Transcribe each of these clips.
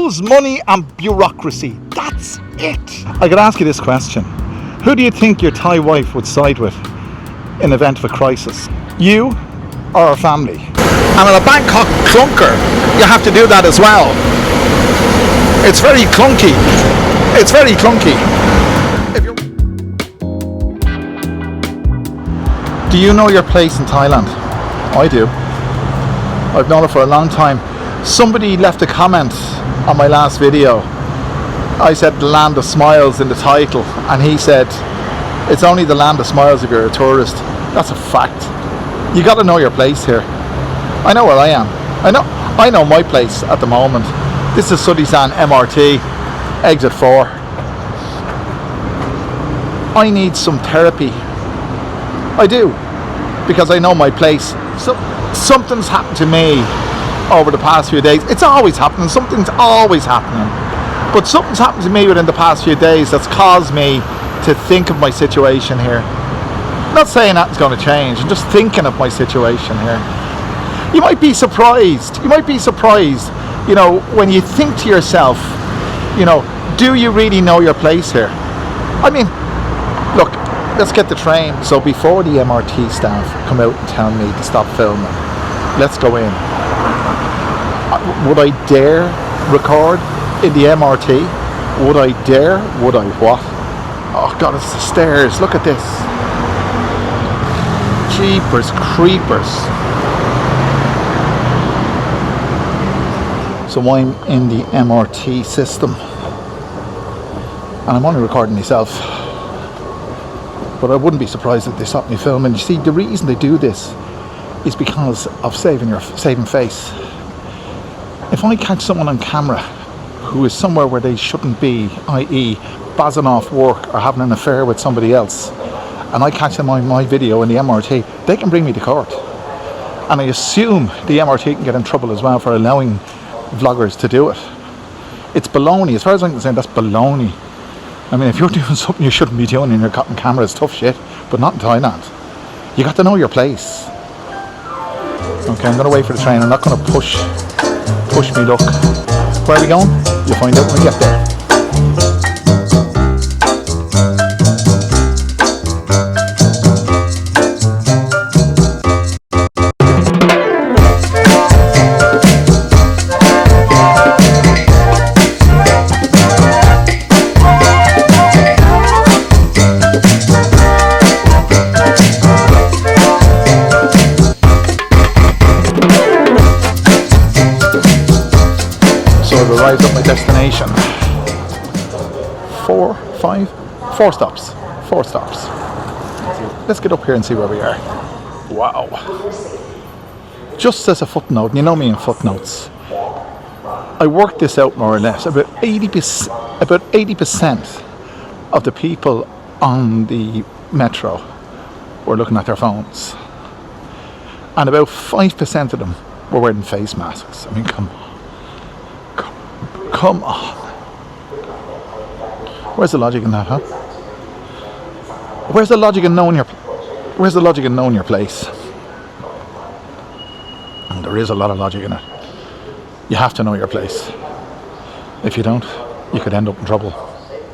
rules, money and bureaucracy. That's it. I could ask you this question. Who do you think your Thai wife would side with in event of a crisis? You or her family? And on a Bangkok clunker, you have to do that as well. It's very clunky. It's very clunky. Do you know your place in Thailand? I do. I've known it for a long time. Somebody left a comment on my last video. I said the land of smiles in the title, and he said it's only the land of smiles if you're a tourist. That's a fact. You got to know your place here. I know where I am. I know my place at the moment. This is Sudisan MRT, exit 4. I need some therapy. I do, because I know my place. So something's happened to me over the past few days. It's always happening. Something's always happening. But something's happened to me within the past few days that's caused me to think of my situation here. I'm not saying that's going to change. I'm just thinking of my situation here. You might be surprised. You know, when you think to yourself, you know, do you really know your place here? I mean, look, let's get the train. So before the MRT staff come out and tell me to stop filming, let's go in. Would I dare record in the MRT? Would I dare? Would I what? Oh God, it's the stairs. Look at this. Jeepers creepers. So I'm in the MRT system, and I'm only recording myself. But I wouldn't be surprised if they stopped me filming. You see, the reason they do this is because of saving face. If I catch someone on camera who is somewhere where they shouldn't be, i.e. bazzing off work or having an affair with somebody else, and I catch them on my video in the MRT, they can bring me to court. And I assume the MRT can get in trouble as well for allowing vloggers to do it. It's baloney. As far as I'm concerned, that's baloney. I mean, if you're doing something you shouldn't be doing and you're caught on camera, it's tough shit, but not in Thailand. You got to know your place. Okay, I'm going to wait for the train. I'm not going to push me luck. Where are we going? You'll find out when we get there. Arrived at my destination. 4 stops. Let's get up here and see where we are. Wow. Just as a footnote, and you know me in footnotes, I worked this out more or less. About 80% of the people on the metro were looking at their phones, and about 5% of them were wearing face masks. I mean, come on. Where's the logic in that, huh? Where's the logic in knowing your place? And there is a lot of logic in it. You have to know your place. If you don't, you could end up in trouble.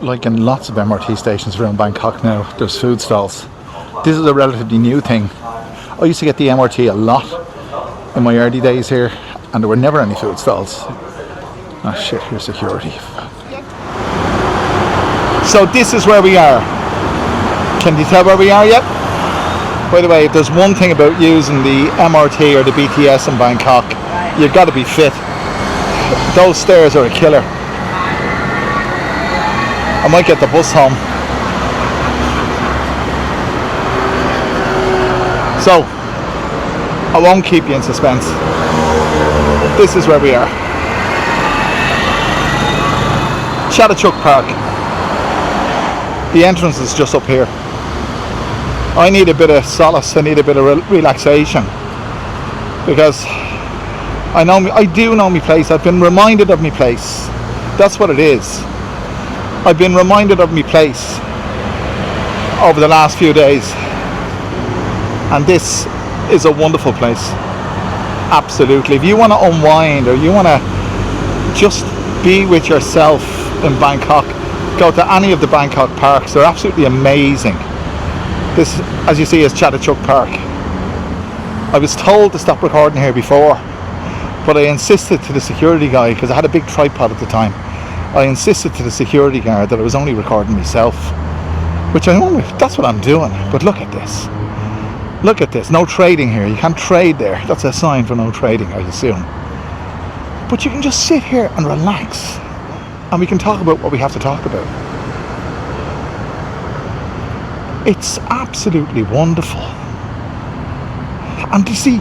Like in lots of MRT stations around Bangkok now, there's food stalls. This is a relatively new thing. I used to get the MRT a lot in my early days here, and there were never any food stalls. Oh shit, here's security. So this is where we are. Can you tell where we are yet? By the way, if there's one thing about using the MRT or the BTS in Bangkok, you've got to be fit. Those stairs are a killer. I might get the bus home. So, I won't keep you in suspense. This is where we are. Chatuchak Park. The entrance is just up here. I need a bit of solace. I need a bit of relaxation, because I do know my place. I've been reminded of my place. That's what it is. I've been reminded of my place over the last few days, and this is a wonderful place. Absolutely. If you want to unwind, or you want to just be with yourself in Bangkok. Go to any of the Bangkok parks. They're absolutely amazing. This, as you see, is Chatuchak Park. I was told to stop recording here before, but I insisted to the security guy, because I had a big tripod at the time. I insisted to the security guard that I was only recording myself, which that's what I'm doing. But look at this. Look at this. No trading here. You can't trade there. That's a sign for no trading, I assume. But you can just sit here and relax, and we can talk about what we have to talk about. It's absolutely wonderful. And you see,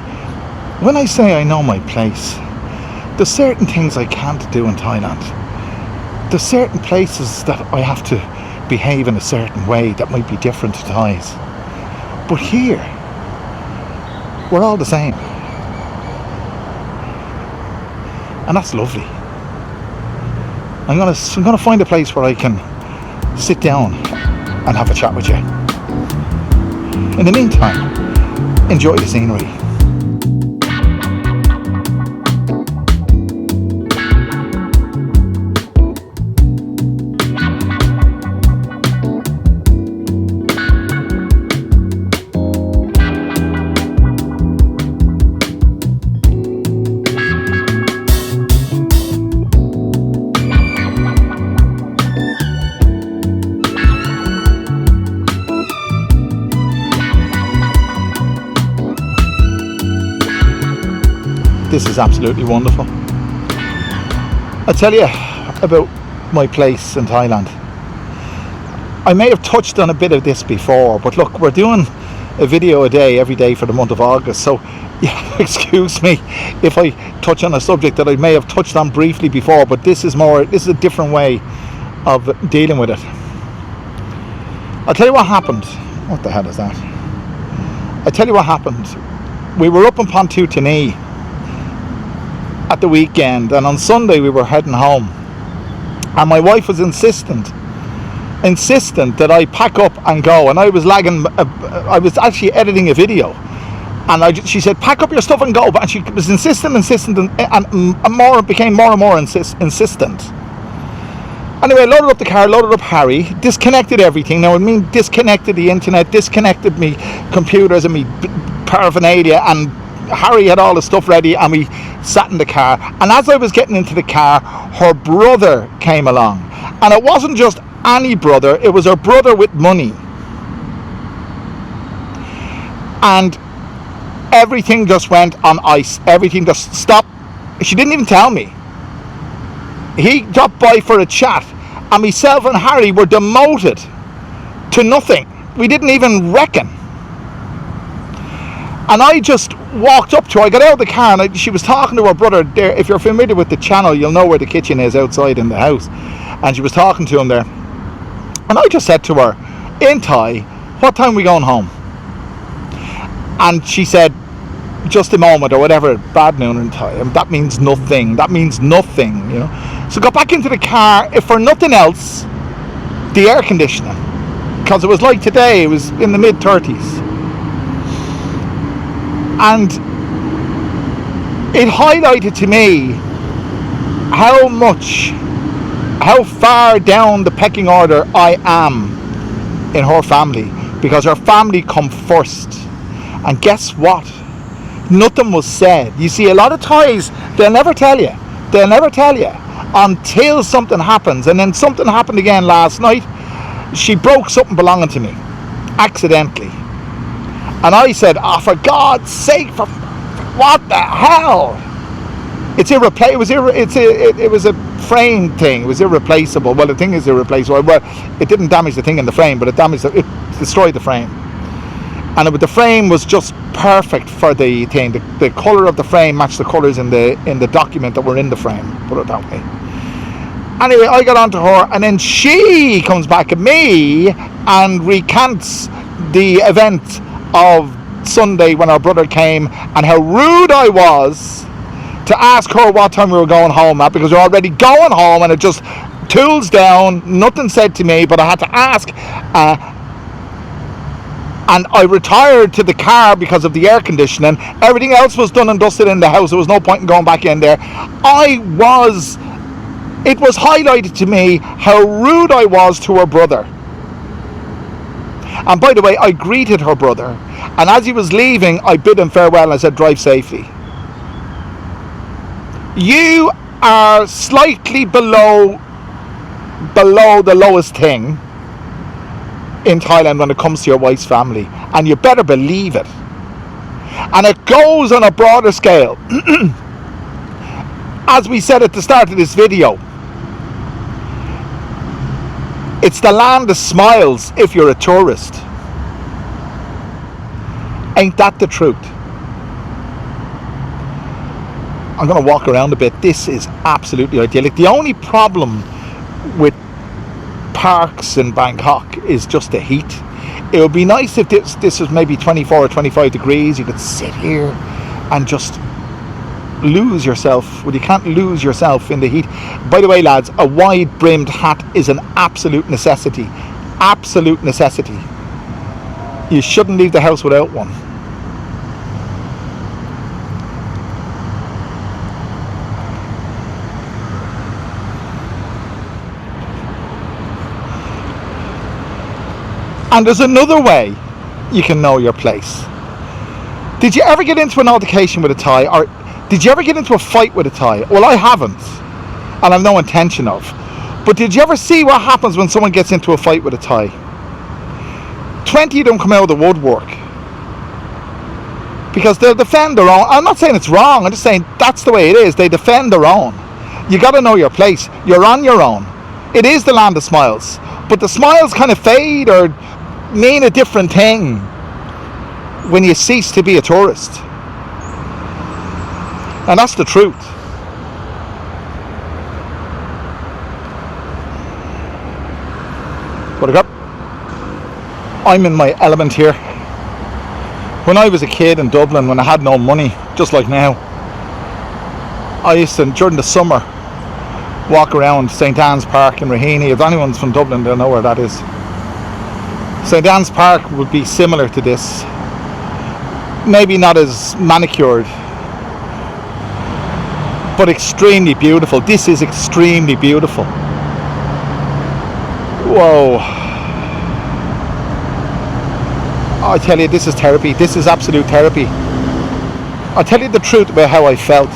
when I say I know my place, there's certain things I can't do in Thailand. There's certain places that I have to behave in a certain way that might be different to Thais. But here, we're all the same. And that's lovely. I'm gonna find a place where I can sit down and have a chat with you. In the meantime, enjoy the scenery. This is absolutely wonderful. I'll tell you about my place in Thailand. I may have touched on a bit of this before, but look, we're doing a video a day every day for the month of August, so yeah, excuse me if I touch on a subject that I may have touched on briefly before, but this is a different way of dealing with it. I'll tell you what happened. What the hell is that? I'll tell you what happened. We were up in Pontoutini at the weekend, and on Sunday we were heading home, and my wife was insistent that I pack up and go, and I was lagging. I was actually editing a video, and she said, pack up your stuff and go, but she was insistent, and more became more and more insistent. Anyway, I loaded up the car, loaded up Harry, disconnected everything. Now I mean disconnected the internet, disconnected me computers and me paraphernalia, and Harry had all the stuff ready, and we sat in the car. And as I was getting into the car, her brother came along, and it wasn't just any brother, it was her brother with money, and everything just went on ice. Everything just stopped. She didn't even tell me. He dropped by for a chat, and myself and Harry were demoted to nothing. We didn't even reckon. And I just walked up to her. I got out of the car, and she was talking to her brother there. If you're familiar with the channel, you'll know where the kitchen is outside in the house. And she was talking to him there. And I just said to her, in Thai, what time are we going home? And she said, just a moment, or whatever, bad noon in Thai. And that means nothing. That means nothing, you know. So got back into the car, if for nothing else, the air conditioning. Because it was like today, it was in the mid-30s. And it highlighted to me how far down the pecking order I am in her family, because her family come first. And guess what? Nothing was said. You see, a lot of Thais, they'll never tell you until something happens. And then something happened again last night. She broke something belonging to me accidentally. And I said, oh, for God's sake, what the hell? It was a frame thing. It was irreplaceable. Well, the thing is irreplaceable. Well, it didn't damage the thing in the frame, but it destroyed the frame. And the frame was just perfect for the thing. The colour of the frame matched the colours in the document that were in the frame, put it that way. Anyway, I got onto her, and then she comes back at me and recants the event of Sunday when our brother came, and how rude I was to ask her what time we were going home at, because we were already going home, and it just tools down, nothing said to me, but I had to ask, and I retired to the car because of the air conditioning. Everything else was done and dusted in the house. There was no point in going back in there. I was It was highlighted to me how rude I was to her brother. And by the way, I greeted her brother, and as he was leaving, I bid him farewell and I said, drive safely. You are slightly below the lowest thing in Thailand when it comes to your wife's family, and you better believe it. And it goes on a broader scale. As we said at the start of this video, it's the land of smiles if you're a tourist. Ain't that the truth? I'm going to walk around a bit. This is absolutely idyllic. The only problem with parks in Bangkok is just the heat. It would be nice if this was maybe 24 or 25 degrees. You could sit here and just lose yourself. Well, you can't lose yourself in the heat. By the way, lads, a wide brimmed hat is an absolute necessity. Absolute necessity. You shouldn't leave the house without one. And there's another way you can know your place. Did you ever get into an altercation with a Thai, or did you ever get into a fight with a Thai? Well, I haven't, and I've no intention of. But did you ever see what happens when someone gets into a fight with a Thai? 20 of them come out of the woodwork. Because they'll defend their own. I'm not saying it's wrong, I'm just saying that's the way it is. They defend their own. You got to know your place. You're on your own. It is the land of smiles. But the smiles kind of fade or mean a different thing when you cease to be a tourist. And that's the truth. What I got? I'm in my element here. When I was a kid in Dublin, when I had no money, just like now, I used to, during the summer, walk around St Anne's Park in Raheny. If anyone's from Dublin, they'll know where that is. St Anne's Park would be similar to this. Maybe not as manicured, but extremely beautiful. This is extremely beautiful. Whoa. I tell you, this is therapy. This is absolute therapy. I'll tell you the truth about how I felt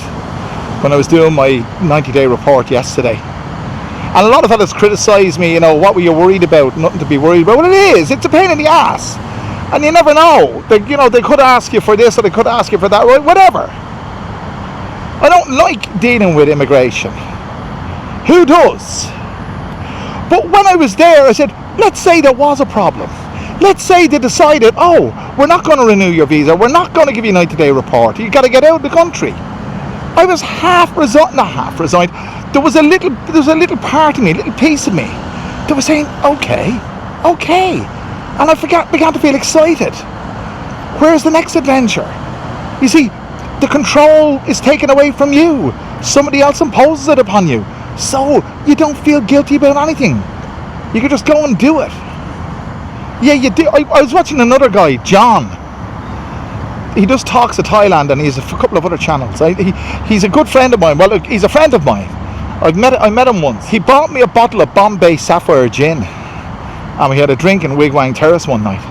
when I was doing my 90-day report yesterday. And a lot of fellas criticise me, you know, what were you worried about? Nothing to be worried about. Well, it is. It's a pain in the ass. And you never know. They could ask you for this or they could ask you for that. Whatever. I don't like dealing with immigration. Who does? But when I was there, I said, let's say there was a problem. Let's say they decided, oh, we're not going to renew your visa. We're not going to give you a 90-day report. You've got to get out of the country. I was half resigned. There was a little part of me, a little piece of me that was saying, okay. And I began to feel excited. Where's the next adventure? You see, the control is taken away from you. Somebody else imposes it upon you. So you don't feel guilty about anything. You can just go and do it. Yeah, you do. I was watching another guy, John. He does talks of Thailand, and he has a couple of other channels. He's a good friend of mine. Well, he's a friend of mine. I met him once. He bought me a bottle of Bombay Sapphire Gin, and we had a drink in Wigwam Terrace one night.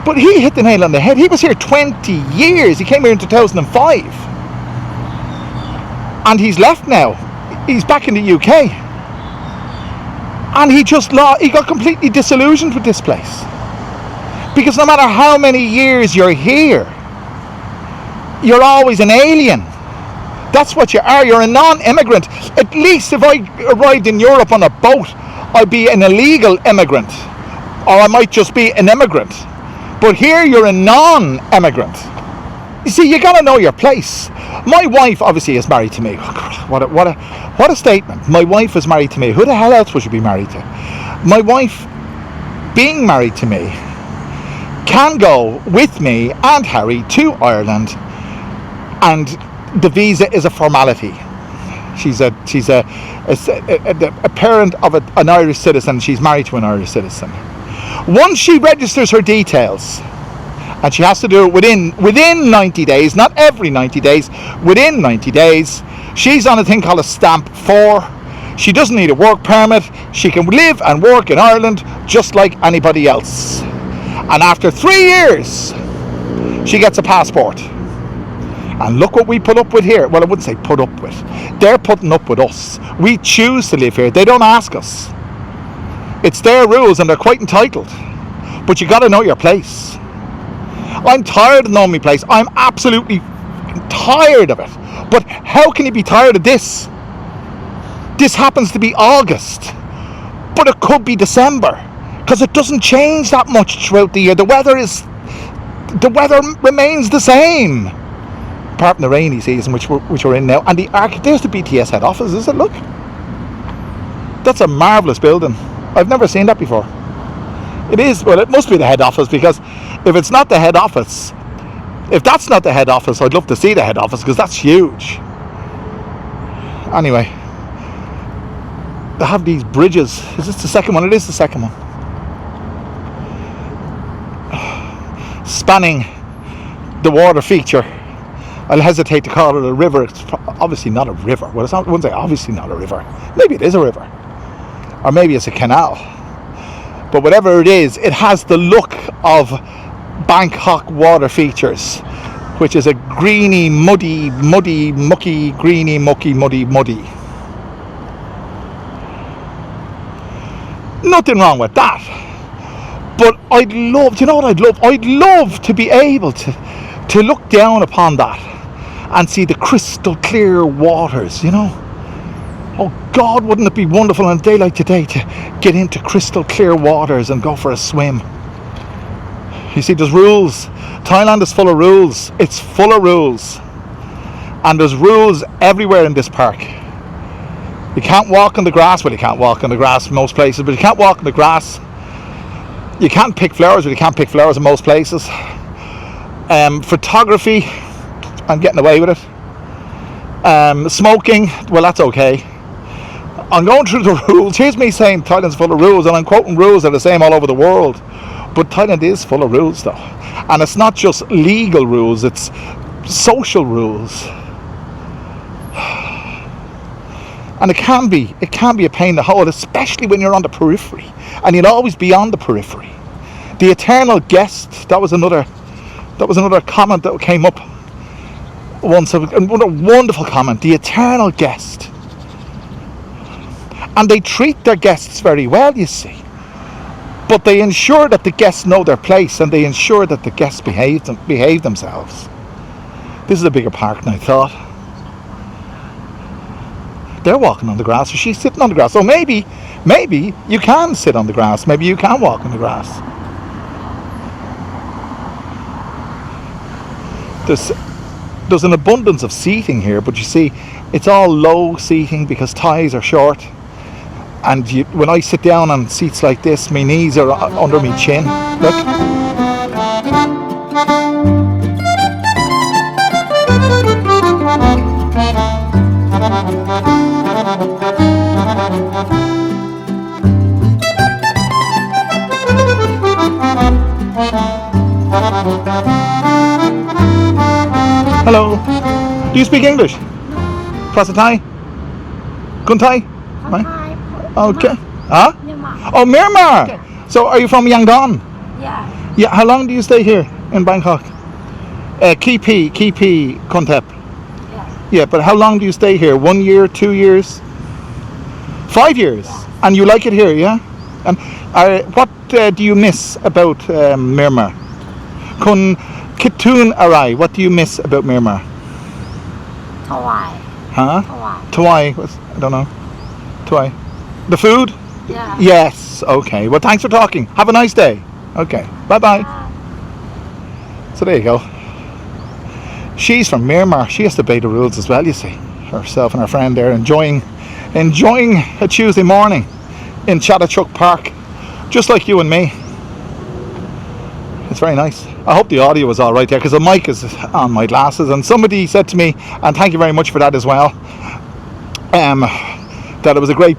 But he hit the nail on the head. He was here 20 years. He came here in 2005. And he's left now. He's back in the UK. And he got completely disillusioned with this place. Because no matter how many years you're here, you're always an alien. That's what you are. You're a non-immigrant. At least if I arrived in Europe on a boat, I'd be an illegal immigrant. Or I might just be an immigrant. But here you're a non-immigrant. You see, you gotta know your place. My wife obviously is married to me. What a statement. My wife is married to me. Who the hell else would you be married to? My wife being married to me can go with me and Harry to Ireland, and the visa is a formality. She's a parent of an Irish citizen. She's married to an Irish citizen. Once she registers her details, and she has to do it within 90 days, not every 90 days, within 90 days, she's on a thing called a stamp 4. She doesn't need a work permit. She can live and work in Ireland just like anybody else. And after 3 years, she gets a passport. And look what we put up with here. Well, I wouldn't say put up with. They're putting up with us. We choose to live here. They don't ask us. It's their rules and they're quite entitled. But you got to know your place. I'm tired of knowing my place. I'm absolutely tired of it. But how can you be tired of this? This happens to be August. But it could be December. Because it doesn't change that much throughout the year. The weather remains the same. Apart from the rainy season, which we're in now. And there's the BTS head office, is it? Look. That's a marvellous building. I've never seen that before. It is, well, it must be the head office, because if it's not the head office, if that's not the head office, I'd love to see the head office, because that's huge. Anyway, they have these bridges. Is this the second one? It is the second one. Spanning the water feature. I'll hesitate to call it a river. It's obviously not a river. Well, I wouldn't say obviously not a river. Maybe it is a river. Or maybe it's a canal. But whatever it is, it has the look of Bangkok water features, which is a greeny, muddy, mucky, greeny, mucky, muddy. Nothing wrong with that. But I'd love, do you know what I'd love? I'd love to be able to look down upon that and see the crystal clear waters, you know. Oh God, wouldn't it be wonderful on a day like today to get into crystal clear waters and go for a swim? You see, there's rules. Thailand is full of rules. It's full of rules. And there's rules everywhere in this park. You can't walk on the grass. Well, you can't walk on the grass in most places, but you can't walk on the grass. You can't pick flowers, but you can't pick flowers in most places. Photography, I'm getting away with it. Smoking, well, that's okay. I'm going through the rules. Here's me saying Thailand's full of rules, and I'm quoting rules that are the same all over the world. But Thailand is full of rules, though. And it's not just legal rules, it's social rules. And it can be a pain in the hole, especially when you're on the periphery. And you'll always be on the periphery. The eternal guest, that was another comment that came up once. Another wonderful comment. The eternal guest. And they treat their guests very well, you see. But they ensure that the guests know their place, and they ensure that the guests behave themselves. This is a bigger park than I thought. They're walking on the grass, or she's sitting on the grass. So maybe you can sit on the grass. Maybe you can walk on the grass. There's an abundance of seating here, but you see, it's all low seating because Thais are short. And when I sit down on seats like this, my knees are under my chin. Look. Hello. Do you speak English? Prasa Thai? Kun Thai? Okay. Huh? Myanmar. Oh, Myanmar. Okay. So are you from Yangon? Yeah. Yeah. How long do you stay here in Bangkok? Kipi, Kontep. Yeah. Yeah, but how long do you stay here? 1 year, 2 years? 5 years? Yeah. And you like it here, yeah? And what do you miss about Myanmar? Kun Kitun Arai, what do you miss about Myanmar? Hawaii. Huh? Hawaii. I don't know. Hawaii. The food? Yeah. Yes. Okay. Well, thanks for talking. Have a nice day. Okay. Bye-bye. So there you go. She's from Myanmar. She has to obey the rules as well, you see. Herself and her friend there enjoying a Tuesday morning in Chatuchak Park. Just like you and me. It's very nice. I hope the audio was all right there, because the mic is on my glasses. And somebody said to me, and thank you very much for that as well, that it was a great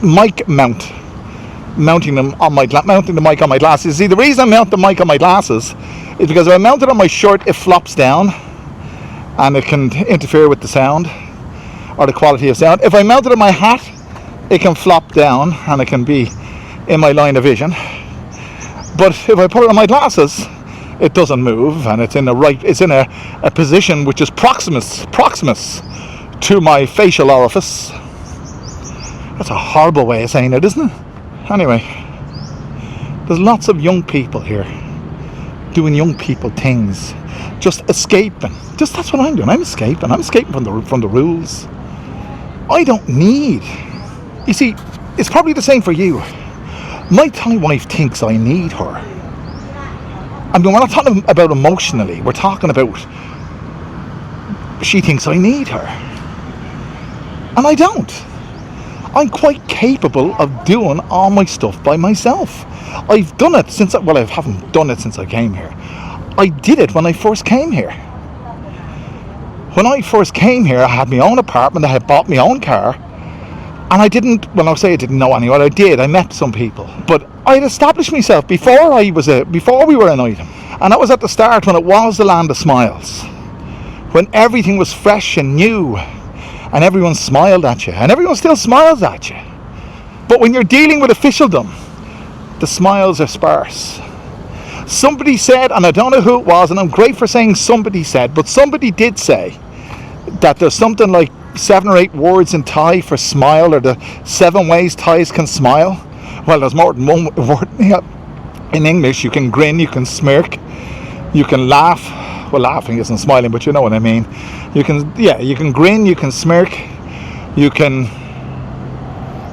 mic mounting the mic on my glasses. See, the reason I mount the mic on my glasses is because if I mount it on my shirt, it flops down and it can interfere with the sound. or the quality of sound. If I mount it in my hat, it can flop down and it can be in my line of vision. But if I put it on my glasses, it doesn't move, and it's in a position which is proximus to my facial orifice. That's a horrible way of saying it, isn't it? Anyway, there's lots of young people here doing young people things, just escaping. That's what I'm doing. I'm escaping from the rules. I don't need. You see, it's probably the same for you. My Thai wife thinks I need her. I mean, we're not talking about emotionally. We're talking about she thinks I need her. And I don't. I'm quite capable of doing all my stuff by myself. I've done it since, I haven't done it since I came here. I did it when I first came here. When I first came here, I had my own apartment, I had bought my own car, and I didn't know anyone. I did, I met some people. But I had established myself before we were an item. And that was at the start, when it was the land of smiles. When everything was fresh and new, and everyone smiled at you, and everyone still smiles at you. But when you're dealing with officialdom, the smiles are sparse. Somebody said, and I don't know who it was, and I'm great for saying somebody said, but somebody did say that there's something like 7 or 8 words in Thai for smile, or the 7 ways Thais can smile. Well, there's more than one word. In English, you can grin, you can smirk, you can laugh. Well, laughing isn't smiling, but you know what I mean. You can grin, you can smirk, you can,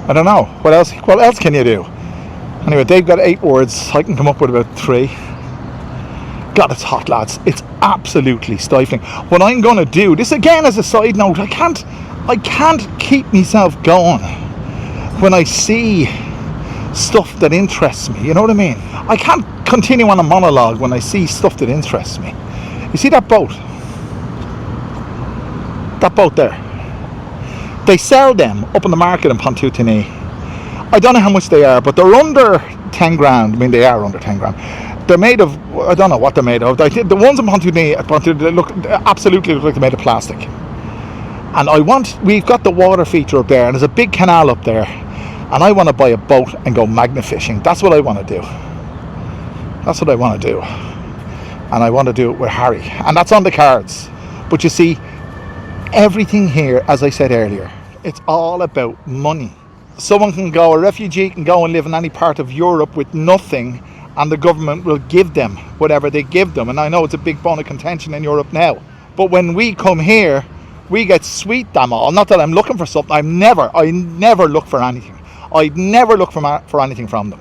I don't know, what else can you do? Anyway, they've got 8 words, I can come up with about 3. God, it's hot, lads. It's absolutely stifling. What I'm going to do, this again as a side note, I can't keep myself going when I see stuff that interests me, you know what I mean? I can't continue on a monologue when I see stuff that interests me. You see that boat? That boat there? They sell them up in the market in Pontutini. I don't know how much they are, but they're under 10 grand. I mean, they are under 10 grand. They're made of, I don't know what they're made of. The ones in Pontutini absolutely look like they're made of plastic. And we've got the water feature up there, and there's a big canal up there. And I want to buy a boat and go magna fishing. That's what I want to do. That's what I want to do. And I want to do it with Harry. And that's on the cards. But you see, everything here, as I said earlier, it's all about money. A refugee can go and live in any part of Europe with nothing, and the government will give them whatever they give them. And I know it's a big bone of contention in Europe now. But when we come here, we get sweet them all. Not that I'm looking for something. I never look for anything. I'd never look for anything from them.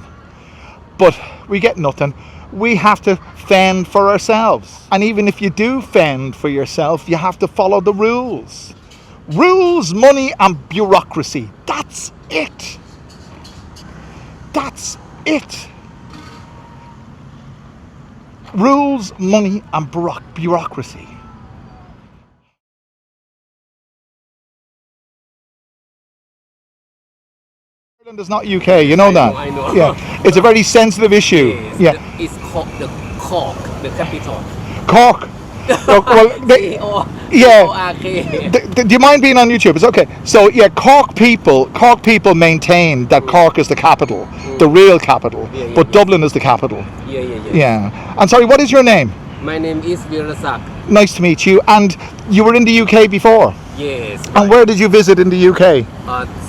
But we get nothing. We have to fend for ourselves. And even if you do fend for yourself, you have to follow the rules. Rules, money, and bureaucracy. That's it. That's it. Rules, money, and bureaucracy. Ireland is not UK, you know that? I know. Yeah, it's a very sensitive issue. Yes, Yeah, it's called the Cork, the capital. Cork. Well, yeah. C-O-R-K. Do you mind being on YouTube? It's okay. So yeah, Cork people maintain that Cork is the capital, the real capital, but Dublin is the capital. Yeah. I'm sorry, what is your name? My name is Virasak. Nice to meet you. And you were in the UK before? Yes. And where did you visit in the UK?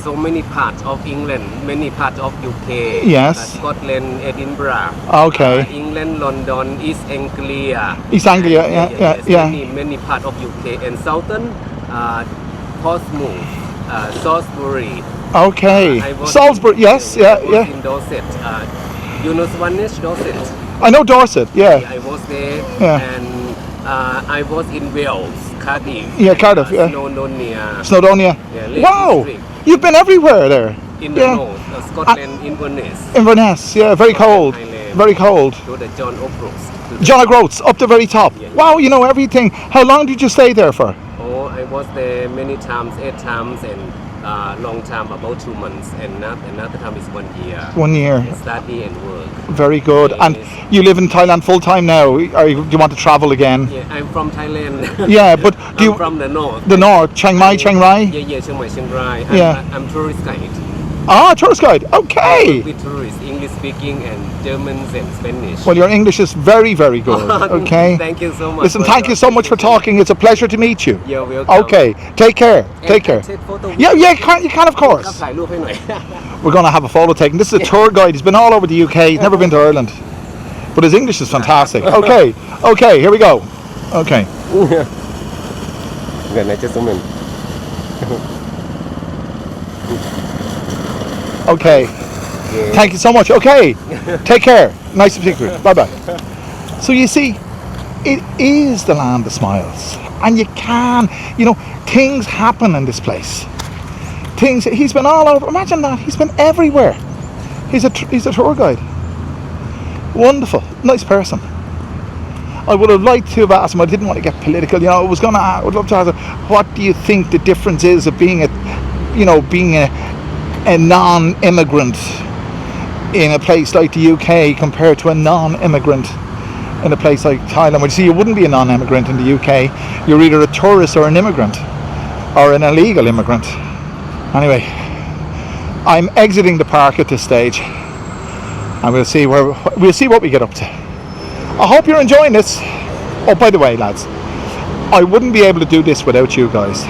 So many parts of England, many parts of UK. Yes. Scotland, Edinburgh. Okay. England, London, East Anglia. East Anglia, yeah. Many parts of UK and southern, Portsmouth, Salisbury. Okay. Salisbury, yes, yeah. In Dorset. You know Swanage, Dorset? I know Dorset, yeah. I was there, Yeah. and I was in Wales, Cardiff. Yeah, Cardiff, yeah. Snowdonia. Yeah, Wow! District. You've been everywhere there. In the north, Scotland, Inverness. Inverness, yeah, very cold. Thailand. Very cold. To the John O'Groats. John O'Groats, up the very top. Yeah. Wow, you know everything. How long did you stay there for? Oh, I was there many times, 8 times, and long time, about 2 months, and another time is 1 year. 1 year. Study and work. Very good. Yes. And you live in Thailand full time now, or do you want to travel again? Yeah, I'm from Thailand. Yeah, but Do you, I'm from the north. the north, Chiang Mai, Chiang Rai? Yeah, Chiang Mai, Chiang Rai. Yeah. I'm tourist guide. Ah, tourist guide. I Okay. work with tourists, English speaking and Germans and Spanish. Well, your English is very, very good. Okay. Thank you so much. Listen, for thank your you so much for appreciation. talking. It's a pleasure to meet you. You're welcome. Okay. Take care. Take care. Take photo with Yeah, you. yeah, you can of ครับ course. ถ่ายรูปให้หน่อย We're going to have a photo taken. This is a tour guide. He's been all over the UK. He's never been to Ireland. But his English is fantastic. Okay. Okay, here we go. Okay. Gần này just a minute. Okay. Thank you so much. Okay. Take care. Nice to speak to you. Bye-bye. So you see, it is the land of smiles. And you can, things happen in this place. He's been all over. Imagine that. He's been everywhere. He's a tour guide. Wonderful. Nice person. I would have liked to have asked him. I didn't want to get political. I would love to ask him, what do you think the difference is of being a non-immigrant in a place like the UK compared to a non-immigrant in a place like Thailand? Well, you see, you wouldn't be a non-immigrant in the UK. You're either a tourist or an immigrant, or an illegal immigrant. Anyway, I'm exiting the park at this stage, and we'll see what we get up to. I hope you're enjoying this. Oh, by the way, lads, I wouldn't be able to do this without you guys.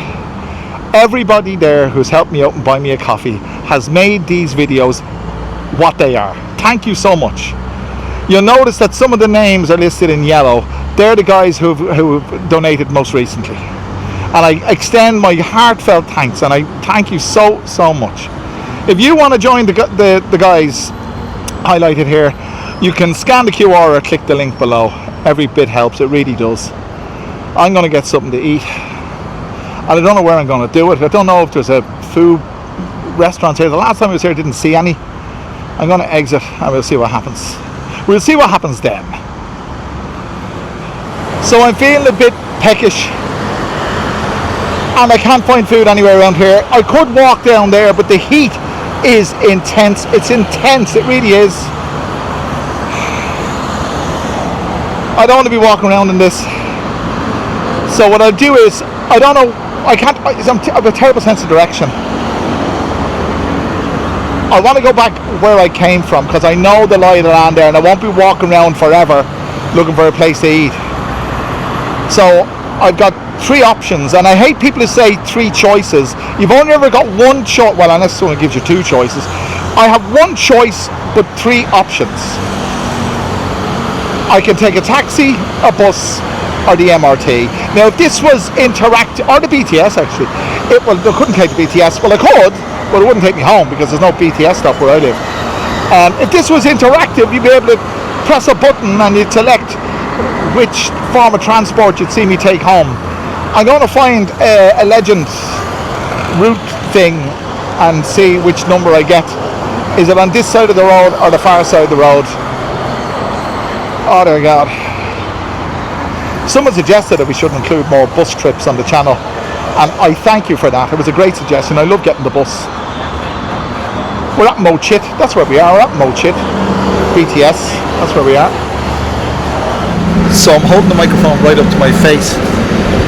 Everybody there who's helped me out and buy me a coffee has made these videos what they are. Thank you so much. You'll notice that some of the names are listed in yellow. They're the guys who've donated most recently. And I extend my heartfelt thanks, and I thank you so much. If you want to join the guys highlighted here, you can scan the QR or click the link below. Every bit helps, it really does. I'm going to get something to eat. And I don't know where I'm going to do it. I don't know if there's a food restaurant here. The last time I was here I didn't see any. I'm going to exit and we'll see what happens. We'll see what happens then. So I'm feeling a bit peckish. And I can't find food anywhere around here. I could walk down there, but the heat is intense. It's intense, it really is. I don't want to be walking around in this. So what I'll do is, I don't know, I have a terrible sense of direction. I want to go back where I came from, because I know the lie of the land there, and I won't be walking around forever looking for a place to eat. So I've got 3 options, and I hate people who say 3 choices. You've only ever got one choice. Well, unless someone gives you 2 choices. I have 1 choice, but 3 options. I can take a taxi, a bus, or the MRT. Now, if this was interactive, or the BTS actually, they couldn't take the BTS. Well, I could, but it wouldn't take me home because there's no BTS stop where I live. If this was interactive, you'd be able to press a button and you'd select which form of transport you'd see me take home. I'm going to find a legend route thing and see which number I get. Is it on this side of the road or the far side of the road? Oh, dear God. Someone suggested that we should include more bus trips on the channel, and I thank you for that. It was a great suggestion. I love getting the bus. We're at Mo Chit. That's where we are. We're at Mo Chit. BTS. That's where we are. So I'm holding the microphone right up to my face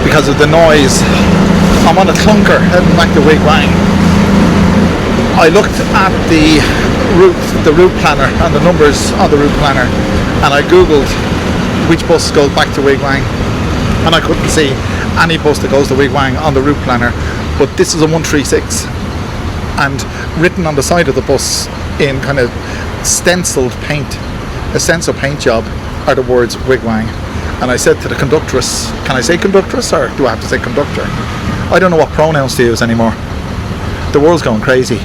because of the noise. I'm on a clunker heading back to Wig Wang. I looked at the route planner and the numbers on the route planner, and I googled which bus goes back to Wig Wang, and I couldn't see any bus that goes to Wig Wang on the route planner. But this is a 136, and written on the side of the bus in kind of stenciled paint, a stencil paint job, are the words Wig Wang. And I said to the conductress, can I say conductress or do I have to say conductor? I don't know what pronouns to use anymore. The world's going crazy.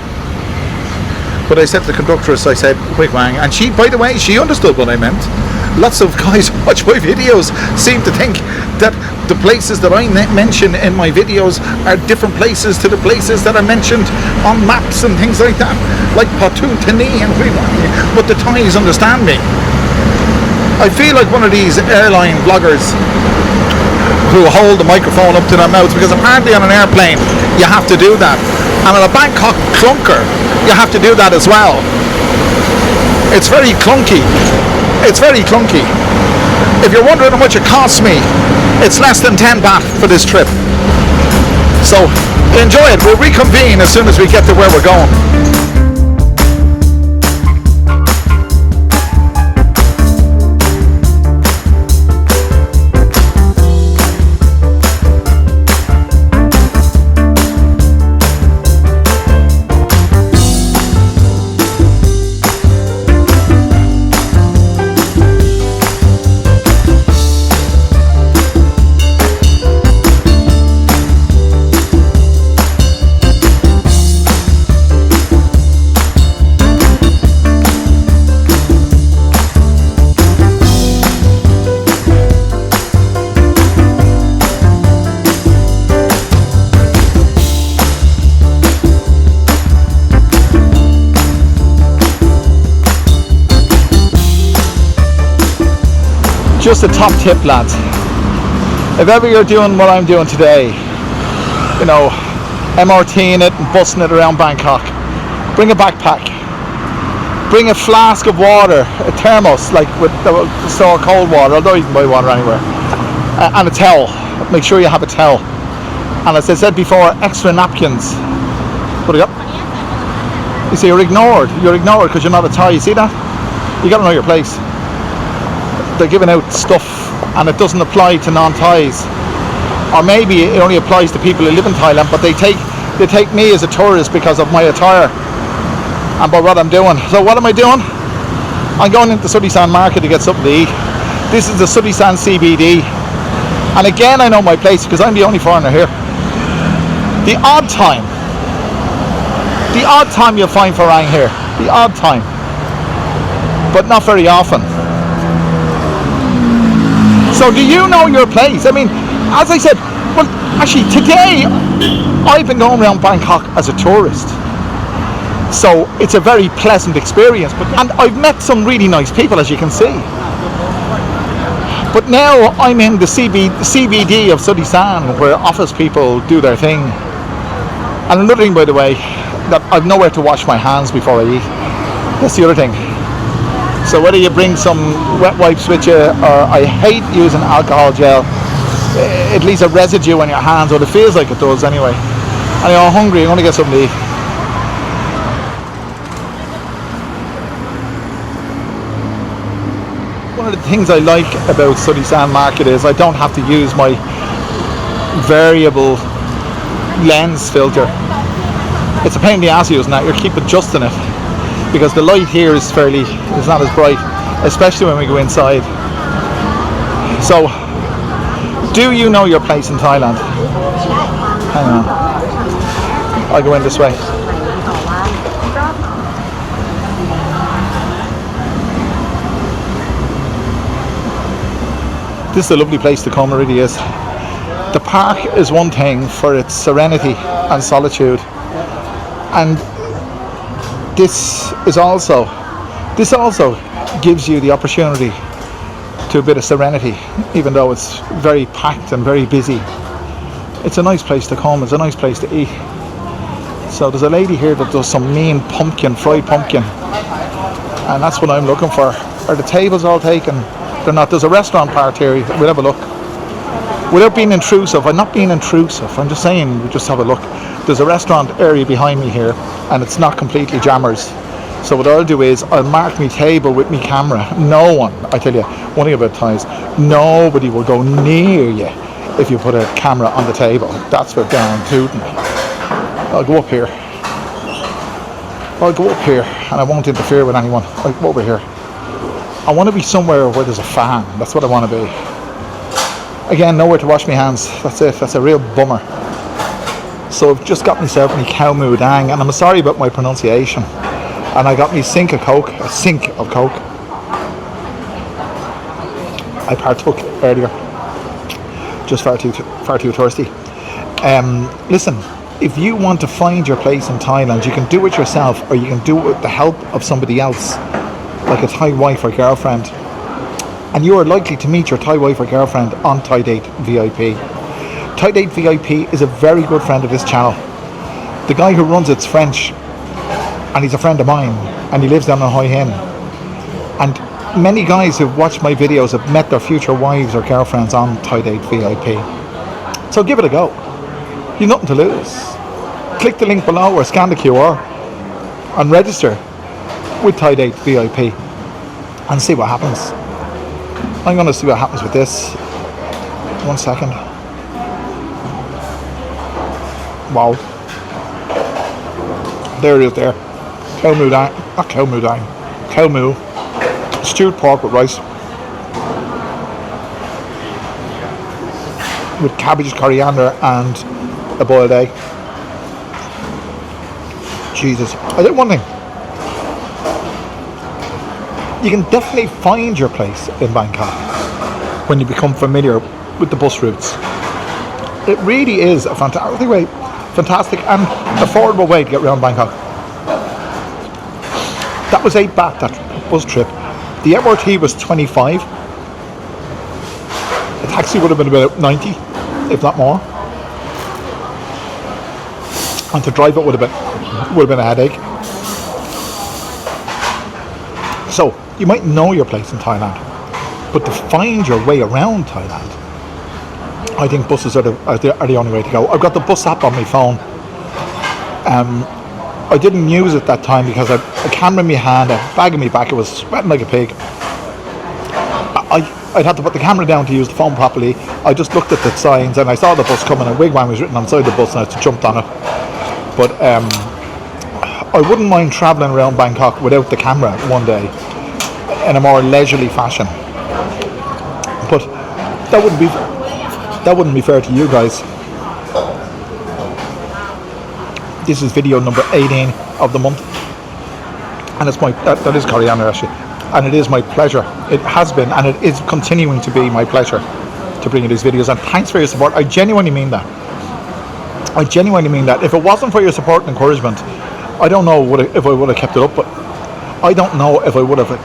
But I said to the conductress, I said Wig Wang, and she, by the way, she understood what I meant. Lots of guys who watch my videos seem to think that the places that I mention in my videos are different places to the places that are mentioned on maps and things like that, like Patu Tani and Wig Wang. But the Thais understand me. I feel like one of these airline vloggers who hold the microphone up to their mouth, because apparently on an airplane you have to do that, and on a Bangkok clunker you have to do that as well. It's very clunky. It's very clunky. If you're wondering how much it costs me, it's less than 10 baht for this trip. So enjoy it. We'll reconvene as soon as we get to where we're going. Just a top tip, lads. If ever you're doing what I'm doing today, you know, MRTing it and busting it around Bangkok, bring a backpack, bring a flask of water, a thermos, like with the store cold water, although you can buy water anywhere, and a towel. Make sure you have a towel. And as I said before, extra napkins. Put it up. You see, you're ignored because you're not a Thai. You see that? You gotta know your place. They're giving out stuff and it doesn't apply to non-Thais, or maybe it only applies to people who live in Thailand, but they take me as a tourist because of my attire and by what I'm doing. So what am I doing? I'm going into Sudisan market to get something to eat. This is the Sudisan CBD, and again I know my place because I'm the only foreigner here. The odd time you'll find Farang here, the odd time, but not very often. So do you know your place? I mean, as I said, well, actually today I've been going around Bangkok as a tourist, so it's a very pleasant experience, and I've met some really nice people, as you can see. But now I'm in the CBD of Sudisan, where office people do their thing. And another thing, by the way, that I've nowhere to wash my hands before I eat. That's the other thing. So whether you bring some wet wipes with you, or I hate using alcohol gel, it leaves a residue on your hands, or it feels like it does anyway. And I'm hungry, I'm going to get something to eat. One of the things I like about Sudisan Market is I don't have to use my variable lens filter. It's a pain in the ass using that. You keep adjusting it because the light here is not as bright, especially when we go inside. So, do you know your place in Thailand? Hang on, I'll go in this way. This is a lovely place to come, it really is. The park is one thing for its serenity and solitude, and this also gives you the opportunity to a bit of serenity, even though it's very packed and very busy. It's a nice place to come, it's a nice place to eat. So there's a lady here that does some mean fried pumpkin, and that's what I'm looking for. Are the tables all taken? They're not. There's a restaurant part here, we'll have a look. Without being intrusive, I'm not being intrusive, I'm just saying we just have a look. There's a restaurant area behind me here, and it's not completely jammers. So what I'll do is I'll mark my table with my camera. No one, I tell you, one thing about Thais, nobody will go near you if you put a camera on the table. That's for down tooting. I'll go up here, and I won't interfere with anyone. I'll go over here. I want to be somewhere where there's a fan. That's what I want to be. Again, nowhere to wash my hands. That's it. That's a real bummer. So I've just got myself my cow moo dang, and I'm sorry about my pronunciation. And I got me a sink of Coke. I partook earlier. Just far too thirsty. Listen, if you want to find your place in Thailand, you can do it yourself, or you can do it with the help of somebody else, like a Thai wife or girlfriend. And you are likely to meet your Thai wife or girlfriend on Thai Date VIP. Thai Date VIP is a very good friend of this channel. The guy who runs it's French, and he's a friend of mine, and he lives down in Hoi Hin. And many guys who've watched my videos have met their future wives or girlfriends on Thai Date VIP. So give it a go. You've nothing to lose. Click the link below or scan the QR and register with Tide 8 VIP and see what happens. I'm going to see what happens with this. 1 second. Wow. There it is there. Cow moo dang. Not cow moo dang. Cow moo. Stewed pork with rice. With cabbage, coriander and a boiled egg. Jesus. I did one thing. You can definitely find your place in Bangkok when you become familiar with the bus routes. It really is a fantastic and affordable way to get around Bangkok. That was 8 baht, that bus trip. The MRT was 25. The taxi would have been about 90, if not more. And to drive it would have been a headache. So you might know your place in Thailand, but to find your way around Thailand, I think buses are the only way to go. I've got the bus app on my phone. I didn't use it that time because I had a camera in my hand, a bag in my back, it was sweating like a pig. I'd had to put the camera down to use the phone properly. I just looked at the signs and I saw the bus coming and Wigwam was written on the side of the bus and I just jumped on it. But I wouldn't mind travelling around Bangkok without the camera one day in a more leisurely fashion. But that wouldn't be fair to you guys. This is video number 18 of the month, and it's that is coriander actually, and it is my pleasure. It has been, and it is continuing to be my pleasure to bring you these videos. And thanks for your support. I genuinely mean that. I genuinely mean that. If it wasn't for your support and encouragement, I don't know if I would have kept it up. But I don't know if I would have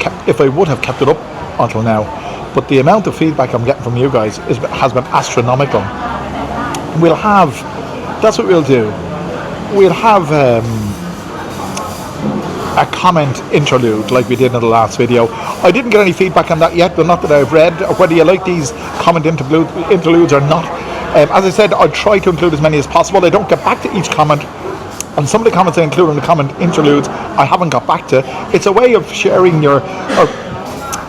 kept it up until now. But the amount of feedback I'm getting from you guys has been astronomical. That's what we'll do. We'll have a comment interlude like we did in the last video. I didn't get any feedback on that yet, but not that I've read, or whether you like these comment interludes or not. As I said, I'll try to include as many as possible. I don't get back to each comment, and some of the comments I include in the comment interludes I haven't got back to. It's a way of sharing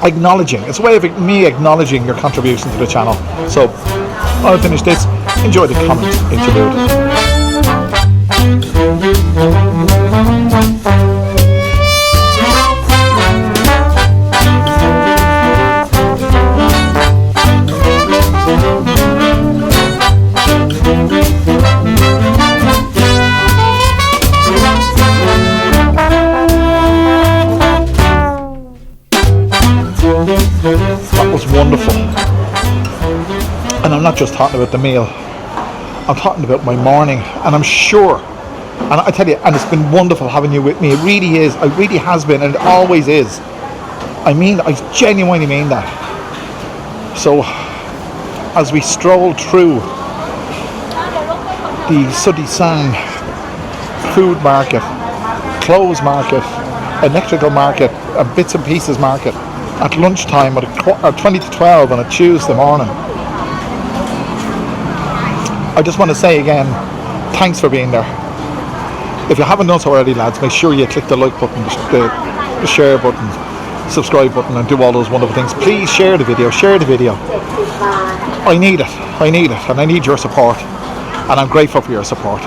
acknowledging. It's a way of me acknowledging your contribution to the channel. So I'll finish this. Enjoy the comment interlude. That was wonderful. And I'm not just talking about the meal, I'm talking about my morning, and I'm sure, and I tell you, and it's been wonderful having you with me. It really is. It really has been, and it always is. I genuinely mean that. So as we stroll through the Sudi Sang food market, clothes market, electrical market, and bits and pieces market at lunchtime at 20 to 12 on a Tuesday morning, I just want to say again, thanks for being there. If you haven't done so already, lads, make sure you click the like button, the share button, subscribe button, and do all those wonderful things. Please share the video. I need it, and I need your support, and I'm grateful for your support.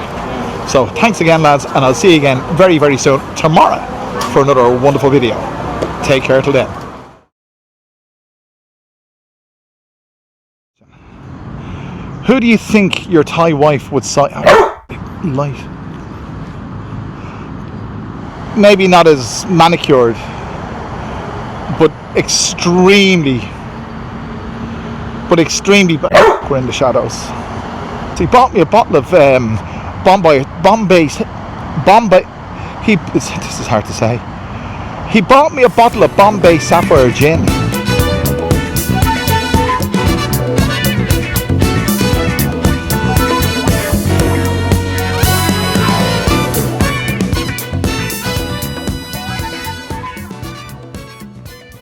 So thanks again, lads, and I'll see you again very, very soon, tomorrow, for another wonderful video. Take care till then. Who do you think your Thai wife would say? Light. Maybe not as manicured, but extremely. We're in the shadows. So he bought me a bottle of Bombay. This is hard to say. He bought me a bottle of Bombay Sapphire Gin.